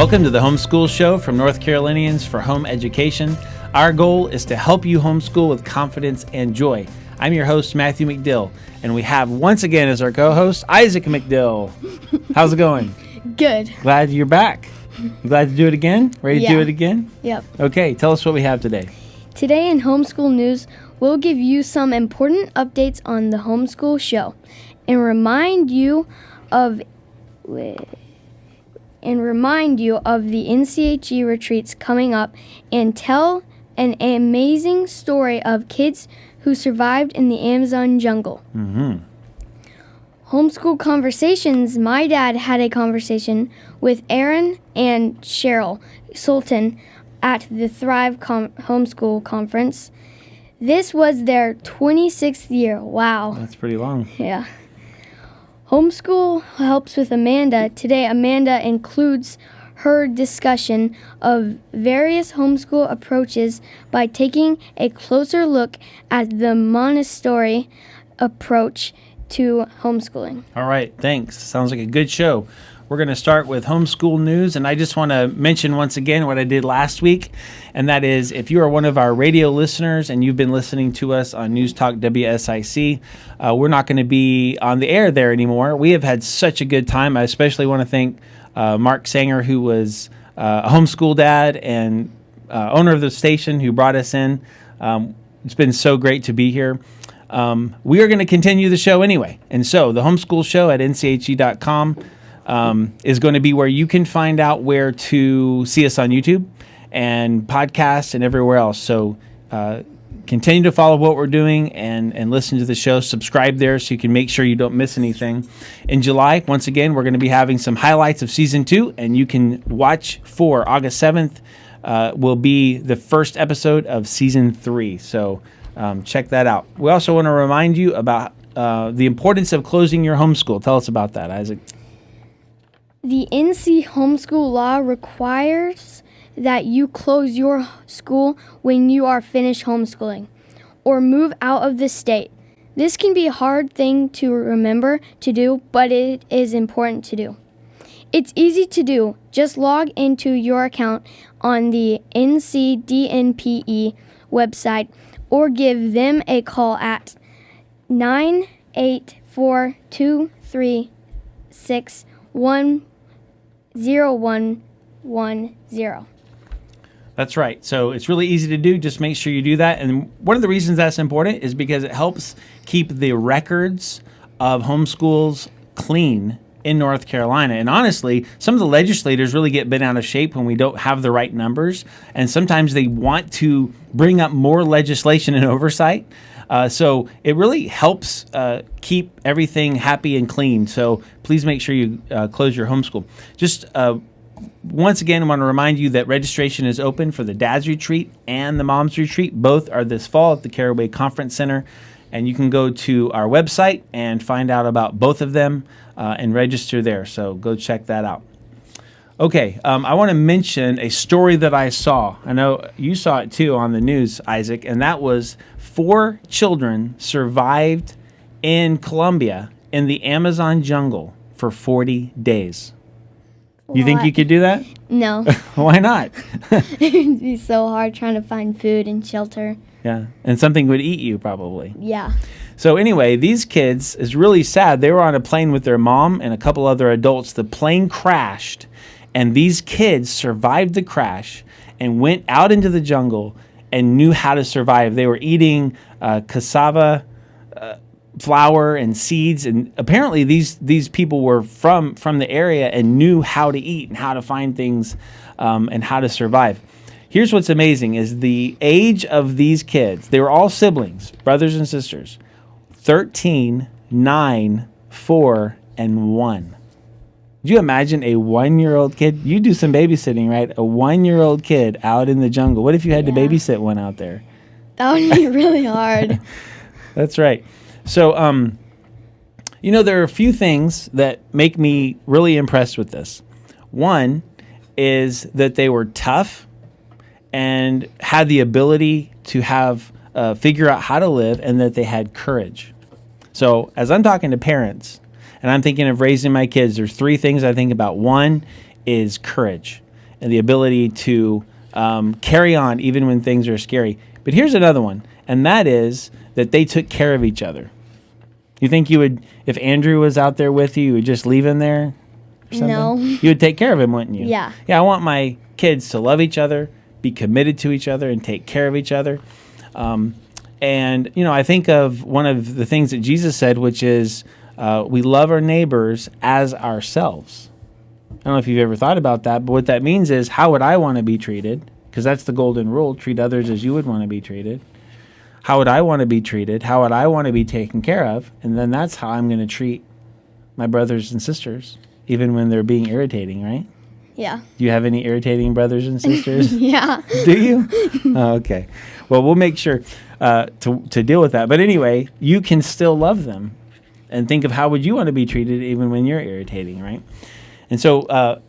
Welcome to the Homeschool Show from North Carolinians for Home Education. Our goal is to help you homeschool with confidence and joy. I'm your host, Matthew McDill, and we have once again as our co-host, Isaac McDill. How's it going? Good. Glad you're back. You glad to do it again? Ready to do it again? Yep. Okay, tell us what we have today. Today in Homeschool News, we'll give you some important updates on the Homeschool Show and remind you of the NCHE retreats coming up and tell an amazing story of kids who survived in the Amazon jungle. Homeschool Conversations, my dad had a conversation with Aaron and Cheryl Sultan at the Thrive Homeschool Conference. This was their 26th year. Wow. That's pretty long. Yeah. Homeschool Helps with Amanda. Today, Amanda includes her discussion of various homeschool approaches by taking a closer look at the Montessori approach to homeschooling. All right, thanks. Sounds like a good show. We're going to start with homeschool news, and I just want to mention once again what I did last week, and that is if you are one of our radio listeners and you've been listening to us on News Talk WSIC, we're not going to be on the air there anymore. We have had such a good time. I especially want to thank Mark Sanger, who was a homeschool dad and owner of the station, who brought us in. It's been so great to be here. We are going to continue the show anyway, and so the homeschool show at nche.com is going to be where you can find out where to see us on YouTube and podcasts and everywhere else. So continue to follow what we're doing and listen to the show. Subscribe there so you can make sure you don't miss anything. In July, once again, we're going to be having some highlights of Season 2, and you can watch for August 7th will be the first episode of Season 3. So check that out. We also want to remind you about the importance of closing your homeschool. Tell us about that, Isaac. The NC homeschool law requires that you close your school when you are finished homeschooling or move out of the state. This can be a hard thing to remember to do, but it is important to do. It's easy to do. Just log into your account on the NCDNPE website or give them a call at 984-236-0110. That's right. So it's really easy to do. Just make sure you do that. And one of the reasons that's important is because it helps keep the records of homeschools clean in North Carolina. And honestly, some of the legislators really get bent out of shape when we don't have the right numbers. And sometimes they want to bring up more legislation and oversight. So it really helps keep everything happy and clean. So please make sure you close your homeschool. Just once again, I want to remind you that registration is open for the Dad's Retreat and the Mom's Retreat. Both are this fall at the Caraway Conference Center. And you can go to our website and find out about both of them and register there. So go check that out. Okay, I want to mention a story that I saw. I know you saw it too on the news, Isaac, and that was 4 children survived in Colombia in the Amazon jungle for 40 days. You think you could do that? No. Why not? It'd be so hard trying to find food and shelter. Yeah, and something would eat you probably. Yeah. So anyway, these kids, is really sad. They were on a plane with their mom and a couple other adults. The plane crashed, and these kids survived the crash and went out into the jungle and knew how to survive. They were eating cassava flour and seeds, and apparently these people were from the area and knew how to eat and how to find things and how to survive. Here's what's amazing is the age of these kids. They were all siblings, brothers and sisters, 13, 9, 4, and 1. Could you imagine a 1-year-old kid? You do some babysitting, right? A 1-year-old kid out in the jungle. What if you had to babysit one out there? That would be really hard. That's right. So, there are a few things that make me really impressed with this. One is that they were tough and had the ability to figure out how to live, and that they had courage. So as I'm talking to parents and I'm thinking of raising my kids, there's 3 things I think about. One is courage. and the ability to carry on even when things are scary. But here's another one, and that is that they took care of each other. You think you would, if Andrew was out there with you, you would just leave him there or something? No. You would take care of him, wouldn't you? Yeah. Yeah, I want my kids to love each other, be committed to each other, and take care of each other. And, I think of one of the things that Jesus said, which is we love our neighbors as ourselves. I don't know if you've ever thought about that, but what that means is, how would I want to be treated? Because that's the golden rule, treat others as you would want to be treated. How would I want to be treated? How would I want to be taken care of? And then that's how I'm going to treat my brothers and sisters, even when they're being irritating, right? Yeah. Do you have any irritating brothers and sisters? Yeah. Do you? Oh, okay. Well, we'll make sure to deal with that. But anyway, you can still love them and think of how would you want to be treated even when you're irritating, right? And so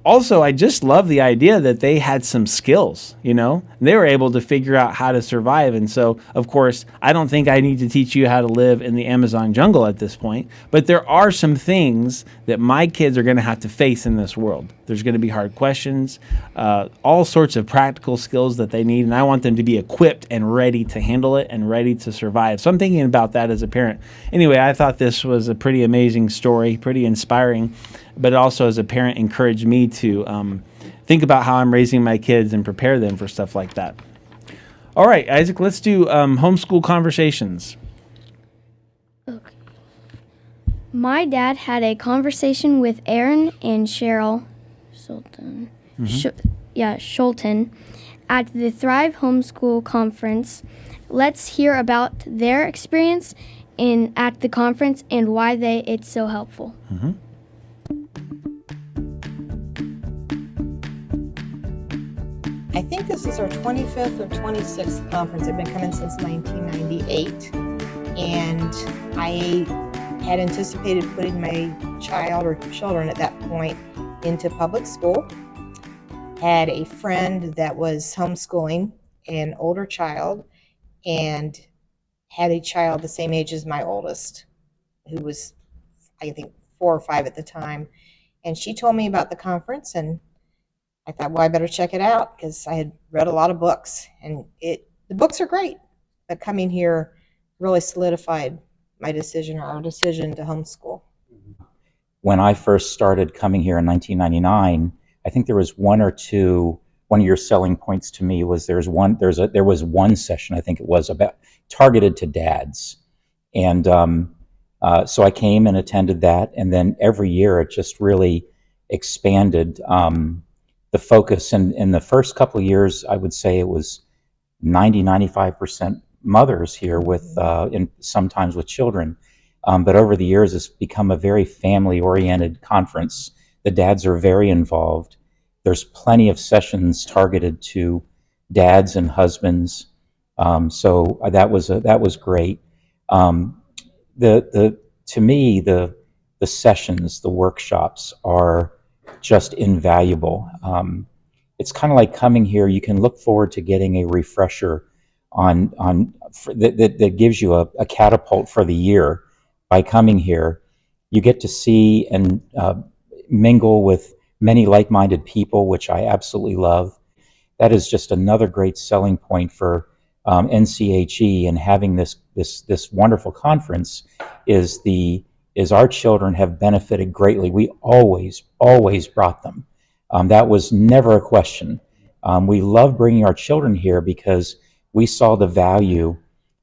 also, I just love the idea that they had some skills, They were able to figure out how to survive. And so, of course, I don't think I need to teach you how to live in the Amazon jungle at this point. But there are some things that my kids are going to have to face in this world. There's going to be hard questions, all sorts of practical skills that they need. And I want them to be equipped and ready to handle it and ready to survive. So I'm thinking about that as a parent. Anyway, I thought this was a pretty amazing story, pretty inspiring. But also as a parent encouraged me to think about how I'm raising my kids and prepare them for stuff like that. All right, Isaac, let's do Homeschool Conversations. Okay. My dad had a conversation with Aaron and Cheryl Sultan. Sultan at the Thrive Homeschool Conference. Let's hear about their experience at the conference and why it's so helpful. Mm-hmm. I think this is our 25th or 26th conference. I've been coming since 1998, and I had anticipated putting my child or children at that point into public school. Had a friend that was homeschooling an older child and had a child the same age as my oldest, who was, I think, 4 or 5 at the time. And she told me about the conference, and I thought, well, I better check it out because I had read a lot of books, and the books are great, but coming here really solidified our decision to homeschool. When I first started coming here in 1999, I think there was one of your selling points to me was there was one session, I think it was, about targeted to dads. And so I came and attended that, and then every year it just really expanded the focus. And in the first couple of years, I would say it was 95% mothers here with, and sometimes with children. But over the years, it's become a very family-oriented conference. The dads are very involved. There's plenty of sessions targeted to dads and husbands. So that was great. To me, the sessions, the workshops are just invaluable. It's kind of like coming here. You can look forward to getting a refresher that gives you a catapult for the year. By coming here, you get to see and mingle with many like-minded people, which I absolutely love. That is just another great selling point for NCHE, and having this wonderful conference is our children have benefited greatly. We always brought them. That was never a question. We love bringing our children here because we saw the value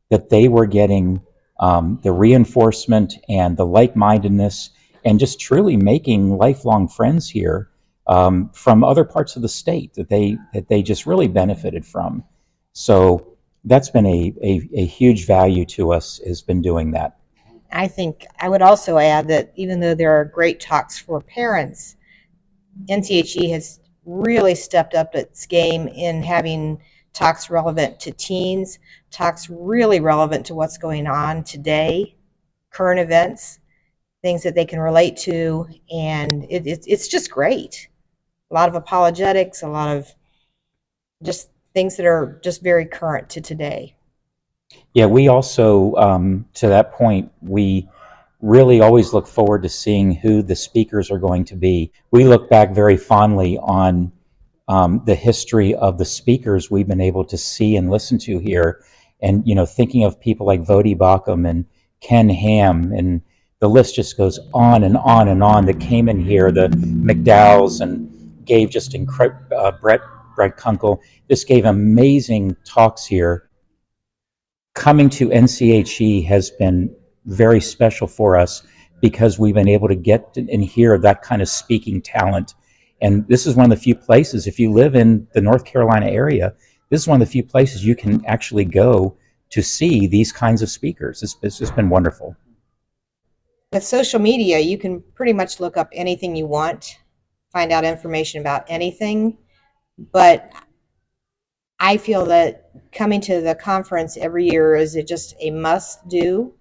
that they were getting, the reinforcement and the like-mindedness, and just truly making lifelong friends here from other parts of the state that they just really benefited from. So that's been a huge value to us, has been doing that. I think I would also add that even though there are great talks for parents, NCHE has really stepped up its game in having talks relevant to teens, talks really relevant to what's going on today, current events, things that they can relate to, and it's just great. A lot of apologetics, a lot of just things that are just very current to today. Yeah, we also, to that point, we really always look forward to seeing who the speakers are going to be. We look back very fondly on the history of the speakers we've been able to see and listen to here. And, thinking of people like Vodi Bakum and Ken Ham, and the list just goes on and on and on that came in here, the McDowells, and gave just incredible, Brett Kunkel, just gave amazing talks here. Coming to NCHE has been very special for us because we've been able to get and hear that kind of speaking talent. And this is one of the few places, if you live in the North Carolina area, this is one of the few places you can actually go to see these kinds of speakers. It's just been wonderful. With social media, you can pretty much look up anything you want, find out information about anything. But I feel that coming to the conference every year is just a must do,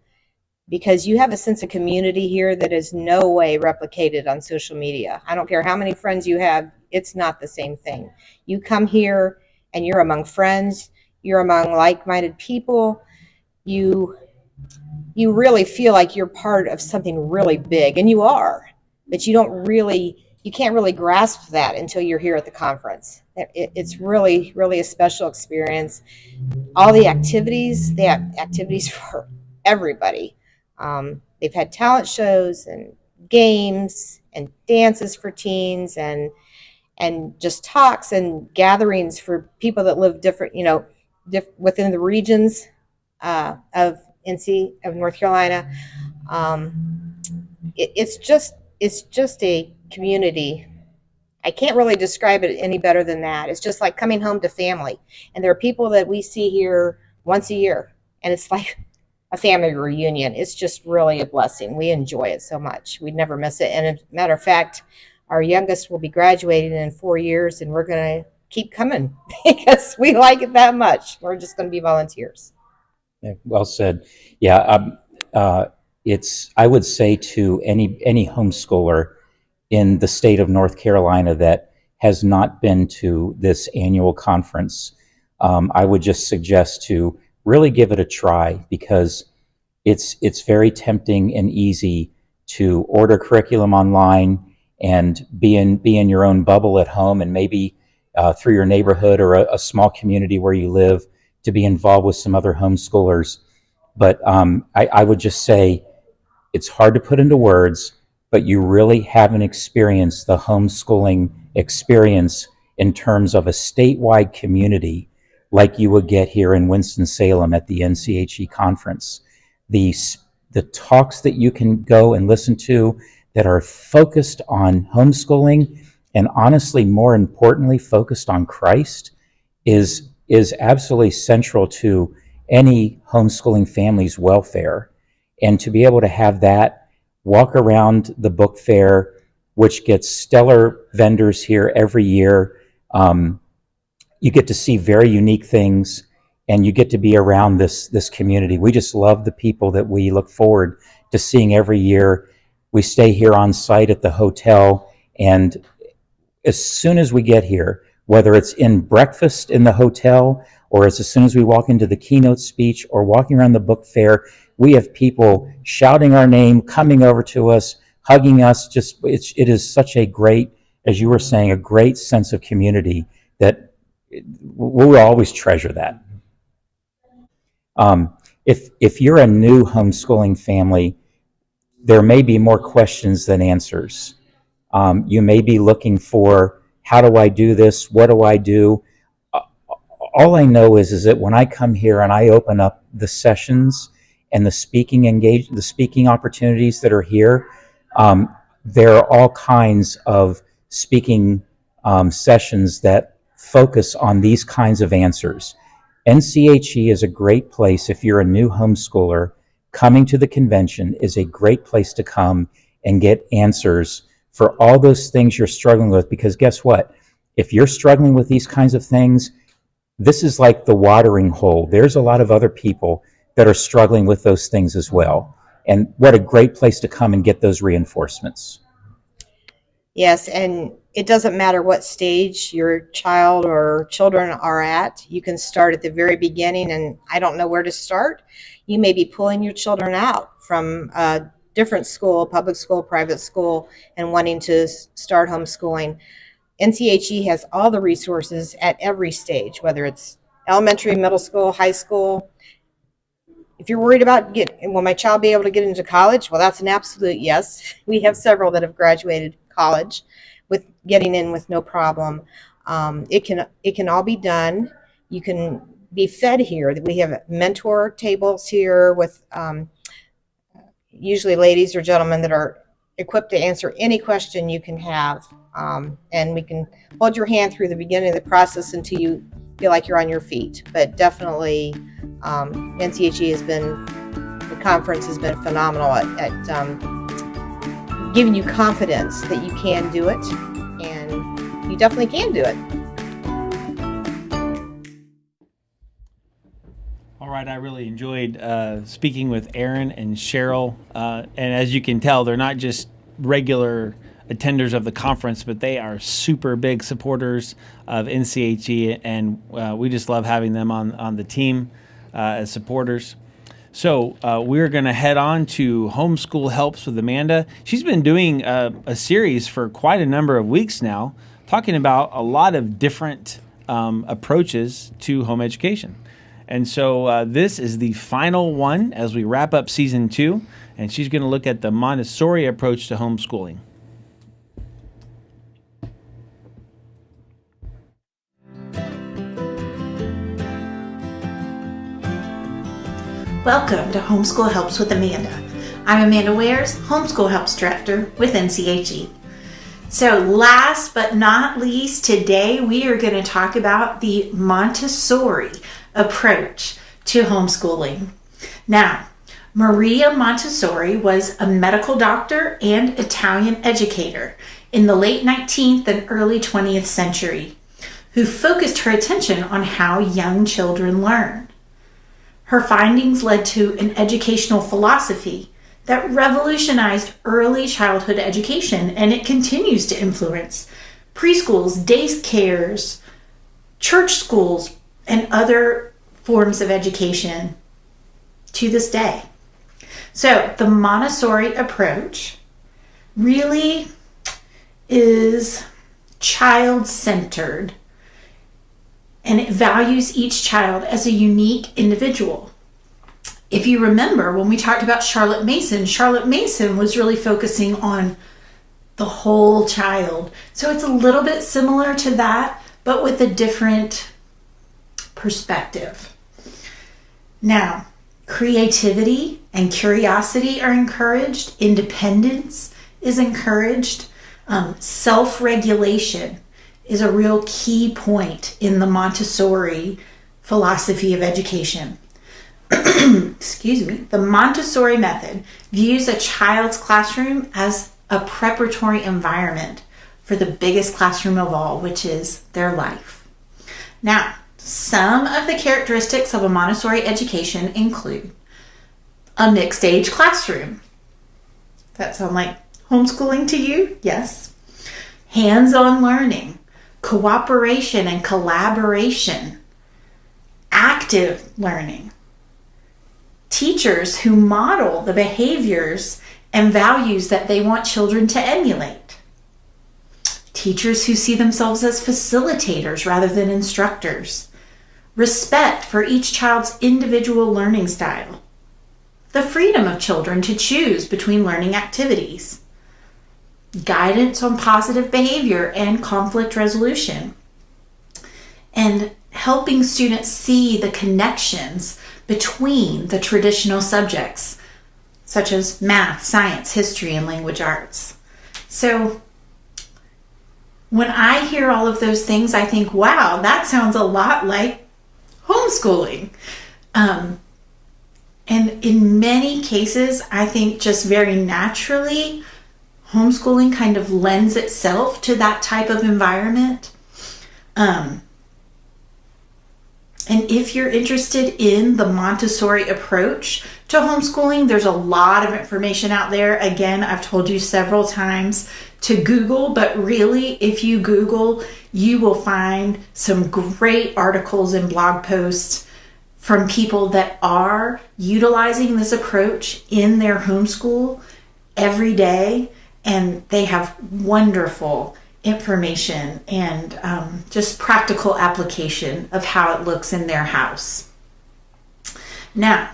because you have a sense of community here that is no way replicated on social media. I don't care how many friends you have, it's not the same thing. You come here and you're among friends, you're among like-minded people, you really feel like you're part of something really big, and you are, but you can't really grasp that until you're here at the conference. It's really, really a special experience. All the activities, they have activities for everybody. They've had talent shows and games and dances for teens, and just talks and gatherings for people that live different, within the regions of North Carolina. It's just a community. I can't really describe it any better than that. It's just like coming home to family. And there are people that we see here once a year, and it's like a family reunion. It's just really a blessing. We enjoy it so much. We never miss it. And as a matter of fact, our youngest will be graduating in 4 years, and we're going to keep coming because we like it that much. We're just going to be volunteers. Yeah, well said. Yeah, I would say to any homeschooler in the state of North Carolina that has not been to this annual conference, I would just suggest to really give it a try, because it's very tempting and easy to order curriculum online and be in your own bubble at home, and maybe through your neighborhood or a small community where you live, to be involved with some other homeschoolers. But I would just say it's hard to put into words, but you really haven't experienced the homeschooling experience in terms of a statewide community like you would get here in Winston-Salem at the NCHE conference. The talks that you can go and listen to that are focused on homeschooling, and honestly, more importantly, focused on Christ, is absolutely central to any homeschooling family's welfare. And to be able to have that, walk around the book fair, which gets stellar vendors here every year, you get to see very unique things, and you get to be around this community. We just love the people that we look forward to seeing every year. We stay here on site at the hotel, and as soon as we get here, whether it's in breakfast in the hotel, or it's as soon as we walk into the keynote speech or walking around the book fair, we have people shouting our name, coming over to us, hugging us. It is such a great, as you were saying, a great sense of community that we'll always treasure that. If you're a new homeschooling family, there may be more questions than answers. You may be looking for, how do I do this? What do I do? All I know is that when I come here and I open up the sessions and the speaking opportunities that are here, there are all kinds of speaking sessions that focus on these kinds of answers. NCHE is a great place. If you're a new homeschooler, coming to the convention is a great place to come and get answers for all those things you're struggling with. Because guess what? If you're struggling with these kinds of things, this is like the watering hole. There's a lot of other people that are struggling with those things as well. And what a great place to come and get those reinforcements. Yes, and it doesn't matter what stage your child or children are at. You can start at the very beginning, and I don't know where to start. You may be pulling your children out from a different school, public school, private school, and wanting to start homeschooling. NCHE has all the resources at every stage, whether it's elementary, middle school, high school. If you're worried about will my child be able to get into college? Well, that's an absolute yes. We have several that have graduated college with getting in with no problem. It can all be done. You can be fed here. We have mentor tables here with usually ladies or gentlemen that are equipped to answer any question you can have. And we can hold your hand through the beginning of the process until you feel like you're on your feet. But definitely, NCHE the conference has been phenomenal at giving you confidence that you can do it, and you definitely can do it. All right, I really enjoyed speaking with Aaron and Cheryl, and as you can tell, they're not just regular attenders of the conference, but they are super big supporters of NCHE, and we just love having them on the team as supporters. So we're going to head on to Homeschool Helps with Amanda. She's been doing a series for quite a number of weeks now, talking about a lot of different approaches to home education. And so this is the final one as we wrap up season 2, and she's going to look at the Montessori approach to homeschooling. Welcome to Homeschool Helps with Amanda. I'm Amanda Wares, Homeschool Helps Director with NCHE. So last but not least, today we are going to talk about the Montessori approach to homeschooling. Now, Maria Montessori was a medical doctor and Italian educator in the late 19th and early 20th century, who focused her attention on how young children learn. Her findings led to an educational philosophy that revolutionized early childhood education, and it continues to influence preschools, day cares, church schools, and other forms of education to this day. So the Montessori approach really is child-centered, and it values each child as a unique individual. If you remember, when we talked about Charlotte Mason was really focusing on the whole child. So it's a little bit similar to that, but with a different perspective. Now, creativity and curiosity are encouraged. Independence is encouraged. Self-regulation is a real key point in the Montessori philosophy of education. Excuse me. The Montessori method views a child's classroom as a preparatory environment for the biggest classroom of all, which is their life. Now, some of the characteristics of a Montessori education include a mixed age classroom. That sound like homeschooling to you? Yes. Hands-on learning, cooperation and collaboration, active learning, teachers who model the behaviors and values that they want children to emulate, teachers who see themselves as facilitators rather than instructors, respect for each child's individual learning style, the freedom of children to choose between learning activities, guidance on positive behavior and conflict resolution, and helping students see the connections between the traditional subjects, such as math, science, history, and language arts. So when I hear all of those things, I think, wow, that sounds a lot like homeschooling. And in many cases, I think just very naturally, homeschooling kind of lends itself to that type of environment. And if you're interested in the Montessori approach to homeschooling, there's a lot of information out there. Again, I've told you several times to Google, but really, if you Google, you will find some great articles and blog posts from people that are utilizing this approach in their homeschool every day, and they have wonderful information and just practical application of how it looks in their house. Now,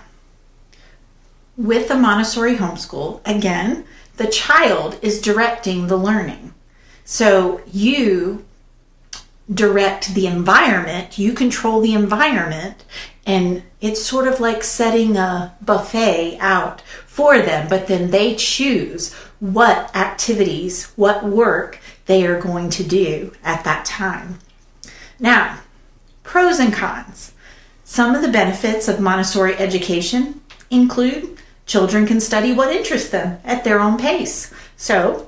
with the Montessori homeschool, again, the child is directing the learning. So you direct the environment, you control the environment, and it's sort of like setting a buffet out for them, but then they choose what activities, what work they are going to do at that time. Now, pros and cons. Some of the benefits of Montessori education include children can study what interests them at their own pace. So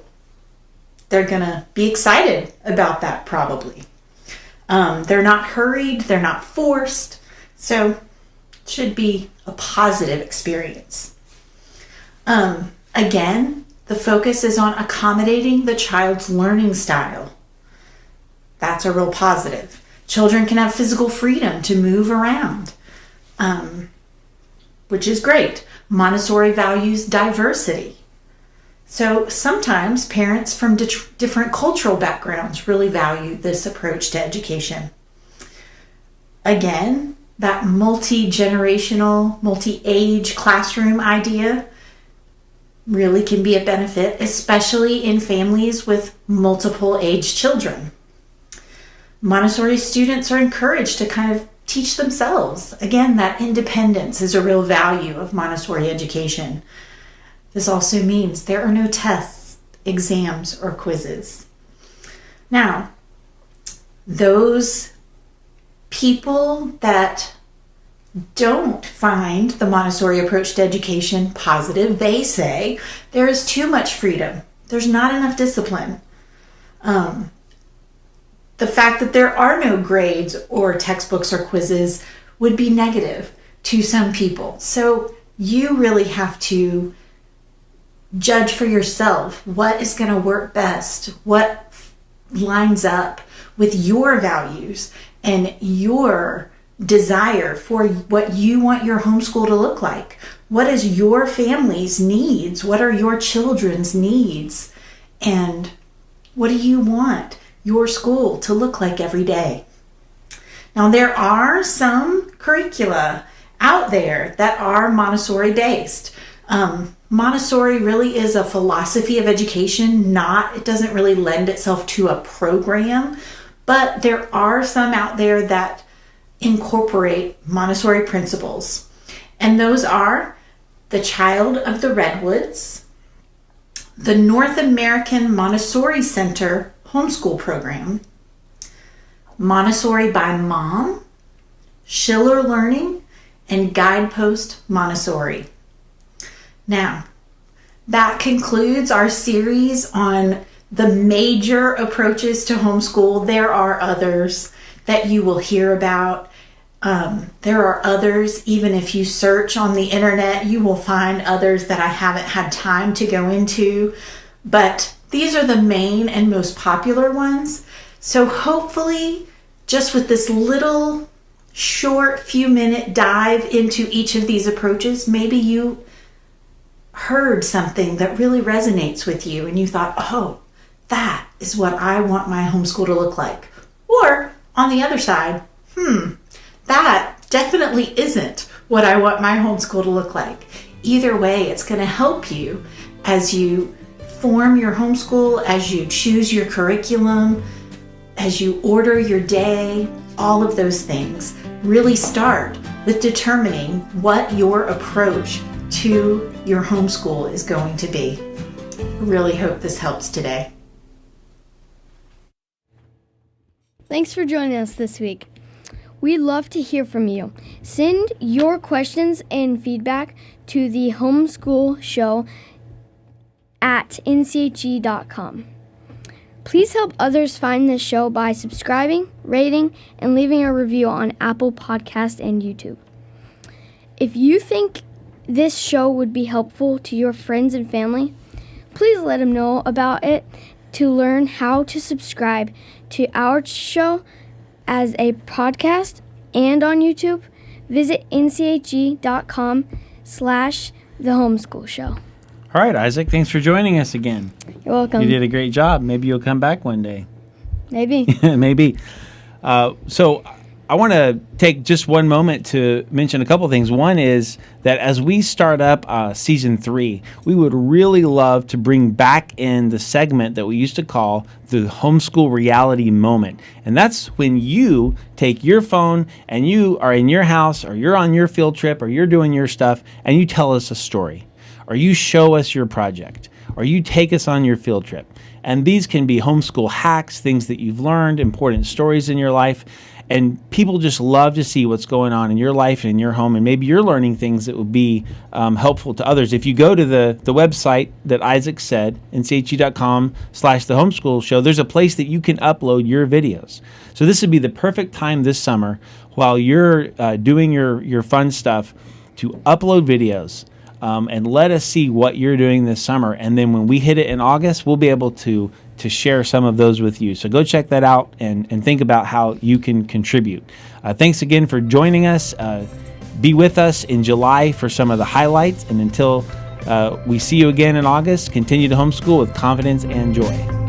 they're going to be excited about that probably. They're not hurried, they're not forced, so it should be a positive experience. Again, the focus is on accommodating the child's learning style. That's a real positive. Children can have physical freedom to move around, which is great. Montessori values diversity. So sometimes parents from different cultural backgrounds really value this approach to education. Again, that multi-generational, multi-age classroom idea really can be a benefit, especially in families with multiple age children. Montessori students are encouraged to kind of teach themselves. Again, that independence is a real value of Montessori education. This also means there are no tests, exams, or quizzes. Now, those people that don't find the Montessori approach to education positive, they say there is too much freedom. There's not enough discipline. The fact that there are no grades or textbooks or quizzes would be negative to some people. So you really have to judge for yourself what is going to work best, what lines up with your values and your desire for what you want your homeschool to look like. What is your family's needs? What are your children's needs? And what do you want your school to look like every day? Now, there are some curricula out there that are Montessori based. Montessori really is a philosophy of education, it doesn't really lend itself to a program, but there are some out there that incorporate Montessori principles. And those are the Child of the Redwoods, the North American Montessori Center homeschool program, Montessori by Mom, Schiller Learning, and Guidepost Montessori. Now, that concludes our series on the major approaches to homeschool. There are others that you will hear about. There are others, even if you search on the internet, you will find others that I haven't had time to go into. But these are the main and most popular ones. So hopefully, just with this little short few minute dive into each of these approaches, maybe you heard something that really resonates with you and you thought, oh, that is what I want my homeschool to look like. Or on the other side, that definitely isn't what I want my homeschool to look like. Either way, it's going to help you as you form your homeschool, as you choose your curriculum, as you order your day, all of those things. Really start with determining what your approach to your homeschool is going to be. I really hope this helps today. Thanks for joining us this week. We'd love to hear from you. Send your questions and feedback to the Homeschool Show at nche.com. Please help others find this show by subscribing, rating, and leaving a review on Apple Podcast and YouTube. If you think this show would be helpful to your friends and family, please let them know about it. To learn how to subscribe to our show as a podcast and on YouTube, visit nche.com/The Homeschool Show. All right, Isaac, thanks for joining us again. You're welcome. You did a great job. Maybe you'll come back one day. Maybe. Maybe. So I want to take just one moment to mention a couple things. One is that as we start up season 3, we would really love to bring back in the segment that we used to call the homeschool reality moment. And that's when you take your phone and you are in your house, or you're on your field trip, or you're doing your stuff, and you tell us a story, or you show us your project, or you take us on your field trip. And these can be homeschool hacks, things that you've learned, important stories in your life. And people just love to see what's going on in your life and in your home. And maybe you're learning things that would be helpful to others. If you go to the website that Isaac said, nche.com/the homeschool show, there's a place that you can upload your videos. So this would be the perfect time this summer, while you're doing your fun stuff, to upload videos. And let us see what you're doing this summer. And then when we hit it in August, we'll be able to share some of those with you. So go check that out and think about how you can contribute. Thanks again for joining us. Be with us in July for some of the highlights. And until we see you again in August, continue to homeschool with confidence and joy.